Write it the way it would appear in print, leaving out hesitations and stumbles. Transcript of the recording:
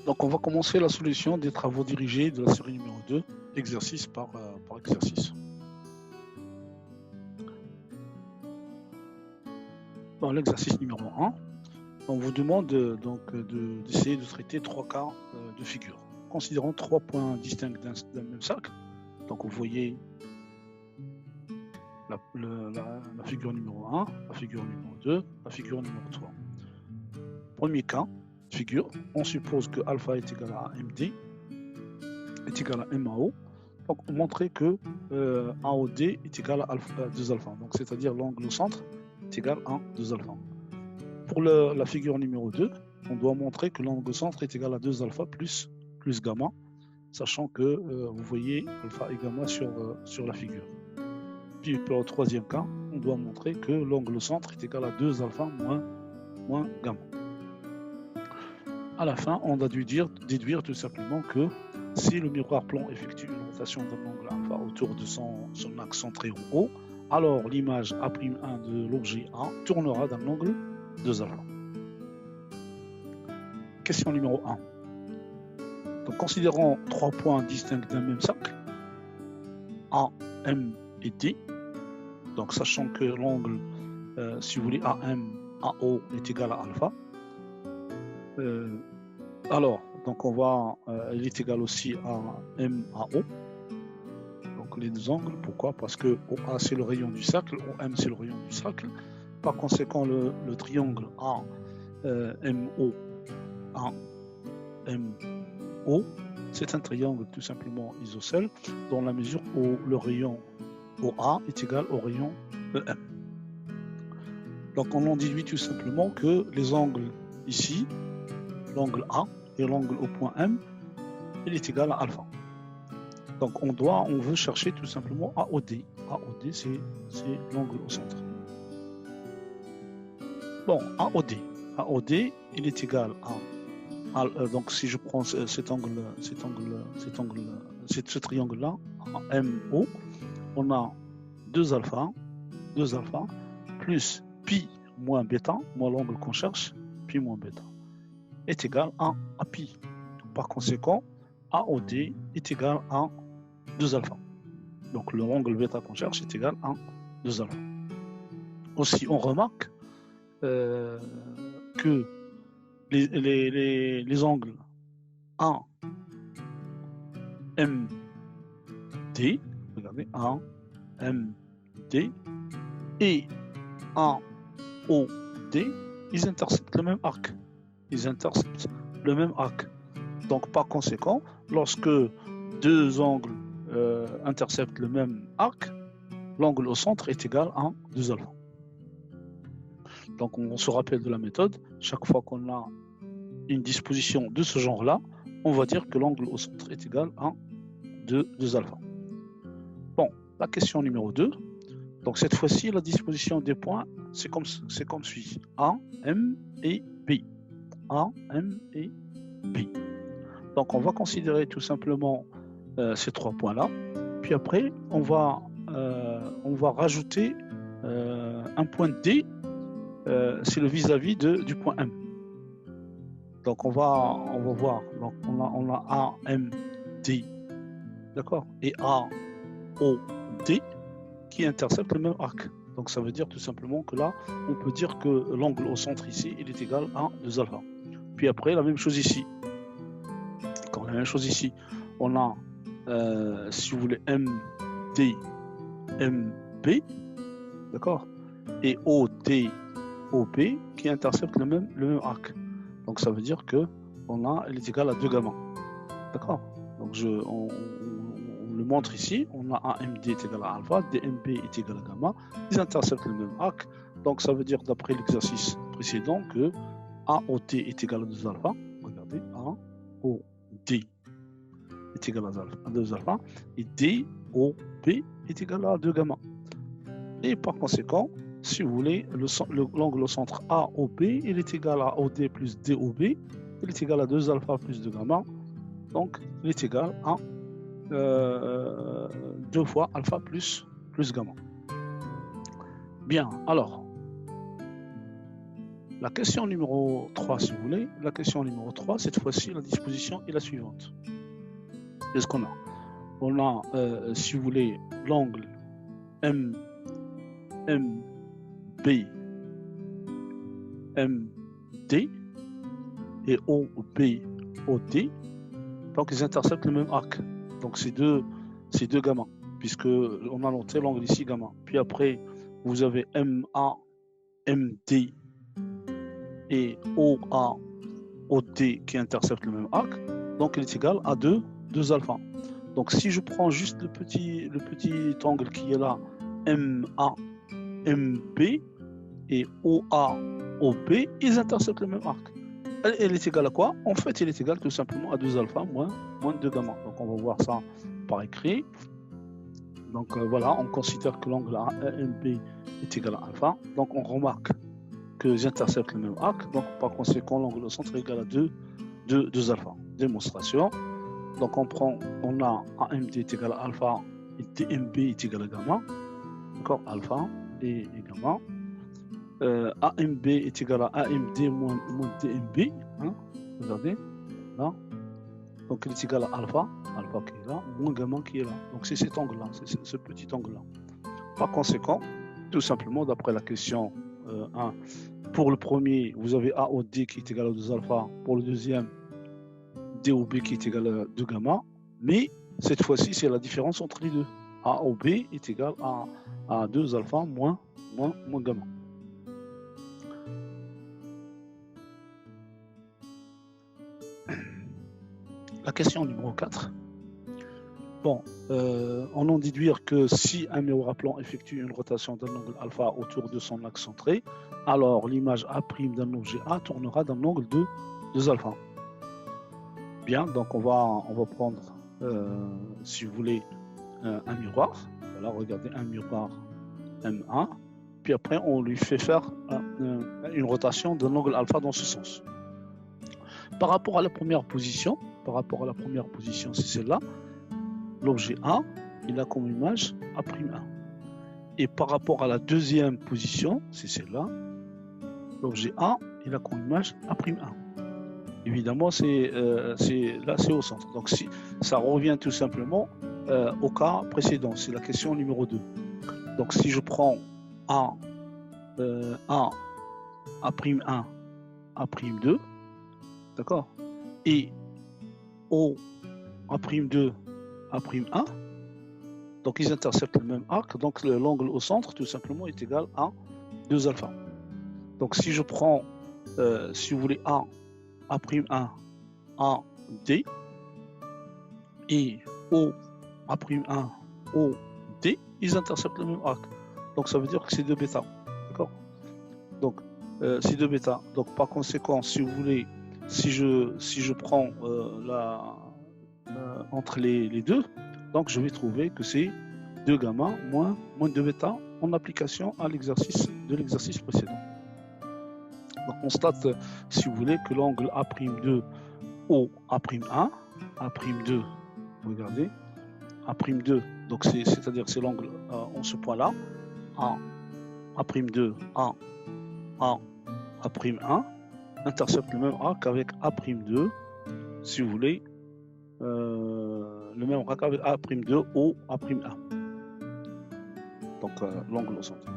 Donc, on va commencer la solution des travaux dirigés de la série numéro 2, exercice par exercice. Dans l'exercice numéro 1, on vous demande d'essayer de traiter 3 cas de figure. Considérons 3 points distincts d'un même cercle. Donc, vous voyez la figure numéro 1, la figure numéro 2, la figure numéro 3. Premier cas, figure, on suppose que alpha est égal à MD est égal à MAO. Donc, on montrait que AOD est égal à 2 alpha. Donc, c'est-à-dire l'angle au centre est égal à 2 alpha. Pour la figure numéro 2, on doit montrer que l'angle au centre est égal à 2 alpha plus gamma, sachant que vous voyez alpha et gamma sur la figure. Puis pour le troisième cas, on doit montrer que l'angle au centre est égal à 2 alpha moins gamma. À la fin, on a dû déduire tout simplement que si le miroir plan effectue une rotation d'un angle alpha autour de son axe centré en haut, alors l'image A'1 de l'objet A tournera d'un angle 2 alpha. Question numéro 1. Donc, considérons 3 points distincts d'un même cercle, A, M et D. Donc, sachant que l'angle, si vous voulez, AM, AO est égal à alpha. Alors, donc il est égal aussi à MAO. Donc les deux angles, pourquoi? Parce que OA c'est le rayon du cercle, OM c'est le rayon du cercle. Par conséquent, le triangle AMO, AMO, c'est un triangle tout simplement isocèle dans la mesure où le rayon OA est égal au rayon EM. Donc on en déduit tout simplement que les angles ici, l'angle A et l'angle au point M, il est égal à alpha. Donc on veut chercher tout simplement AOD. AOD c'est l'angle au centre. Bon, AOD, il est égal à donc si je prends ce triangle-là, MO, on a 2 alpha plus pi moins bêta, moins l'angle qu'on cherche, pi moins bêta, est égal à pi. Par conséquent, AOD est égal à 2 alpha. Donc l'angle bêta qu'on cherche est égal à 2 alpha. Aussi, on remarque que les angles A, M, D, regardez, A, M, D et A, O, D, ils interceptent le même arc. Donc par conséquent, lorsque deux angles interceptent le même arc, l'angle au centre est égal à 2 alpha. Donc on se rappelle de la méthode, chaque fois qu'on a une disposition de ce genre-là, on va dire que l'angle au centre est égal à 2 alpha. Bon, la question numéro 2. Donc cette fois-ci, la disposition des points, c'est comme suit. A, M et B. A, M et B. Donc on va considérer tout simplement ces 3 points-là. Puis après, on va rajouter un point D, c'est le vis-à-vis du point M. Donc on va voir, donc on a A, M, D, d'accord, et A, O, D qui interceptent le même arc. Donc ça veut dire tout simplement que là, on peut dire que l'angle au centre ici, il est égal à 2 alpha. Puis après, la même chose ici. Quand la même chose ici, on a, si vous voulez, MD, MB, d'accord, et OD, OB qui interceptent le même arc. Donc ça veut dire que il est égal à 2 gamma. D'accord. Donc on le montre ici, on a AMD est égal à alpha, DMB est égal à gamma, ils interceptent le même arc. Donc ça veut dire d'après l'exercice précédent que AOD est égal à 2 alpha. Regardez, AOD est égal à 2 alpha et DOB est égal à 2 gamma. Et par conséquent, si vous voulez, l'angle au centre AOB, il est égal à OD plus DOB, il est égal à 2 alpha plus 2 gamma, donc il est égal à 2 fois alpha plus gamma. Bien, alors, La question numéro 3, si vous voulez, la question numéro 3, cette fois-ci, la disposition est la suivante. Qu'est-ce qu'on a? On a, si vous voulez, l'angle MB, MD et OD. Donc, ils interceptent le même arc. Donc, c'est deux gammas, puisque on a noté l'angle ici gamma. Puis après, vous avez MA, MD et OA, OD qui interceptent le même arc. Donc, il est égal à 2 alpha. Donc, si je prends juste le petit angle qui est là, MA, MB et OA, OB, ils interceptent le même arc. Elle est égale à quoi? En fait, elle est égale tout simplement à 2 alpha moins 2 gamma. Donc, on va voir ça par écrit. Donc, voilà, on considère que l'angle AMB est égal à alpha. Donc, on remarque qu'ils interceptent le même arc. Donc, par conséquent, l'angle au centre est égal à 2 alpha. Démonstration. Donc, on a AMD est égal à alpha et DMB est égal à gamma. D'accord? Alpha et gamma. AMB est égal à AMD moins DMB. Hein? Regardez, là. Donc, il est égal à alpha qui est là, moins gamma qui est là. Donc, c'est cet angle-là, c'est ce petit angle-là. Par conséquent, tout simplement, d'après la question 1, pour le premier, vous avez AOD qui est égal à 2 alpha. Pour le deuxième, DOB qui est égal à 2 gamma. Mais cette fois-ci, c'est la différence entre les deux. AOB est égal à 2 alpha moins gamma. La question numéro 4. Bon, on en déduire que si un miroir-plan effectue une rotation d'un angle alpha autour de son axe centré, alors l'image A' d'un objet A tournera d'un angle de 2 alpha. Bien, donc on va prendre, si vous voulez, un miroir. Voilà, regardez un miroir M1. Puis après, on lui fait faire une rotation d'un angle alpha dans ce sens. Par rapport à la première position, c'est celle-là, l'objet A, il a comme image A'1. Et par rapport à la deuxième position, c'est celle-là, l'objet A, il a comme image A'1. Évidemment, là, c'est au centre. Donc, ça revient tout simplement au cas précédent. C'est la question numéro 2. Donc, si je prends A'1, A'2, d'accord, et O, A'2, A'1, donc ils interceptent le même arc, donc l'angle au centre, tout simplement, est égal à 2 alpha. Donc si je prends, si vous voulez, A'1, AD, et O, A'1, OD, ils interceptent le même arc. Donc ça veut dire que c'est 2 bêta. D'accord? Donc c'est 2 bêta. Donc par conséquent, si vous voulez, si je prends entre les deux, donc je vais trouver que c'est 2 gamma moins 2 bêta en application à l'exercice précédent. Donc on constate, si vous voulez, que l'angle A'2 O A'1, A'2, regardez, A'2, donc c'est-à-dire c'est l'angle en ce point-là, A'2, A'1, intercepte le même arc avec A'2, si vous voulez, le même arc avec A'2, O A'1. Donc l'angle au centre.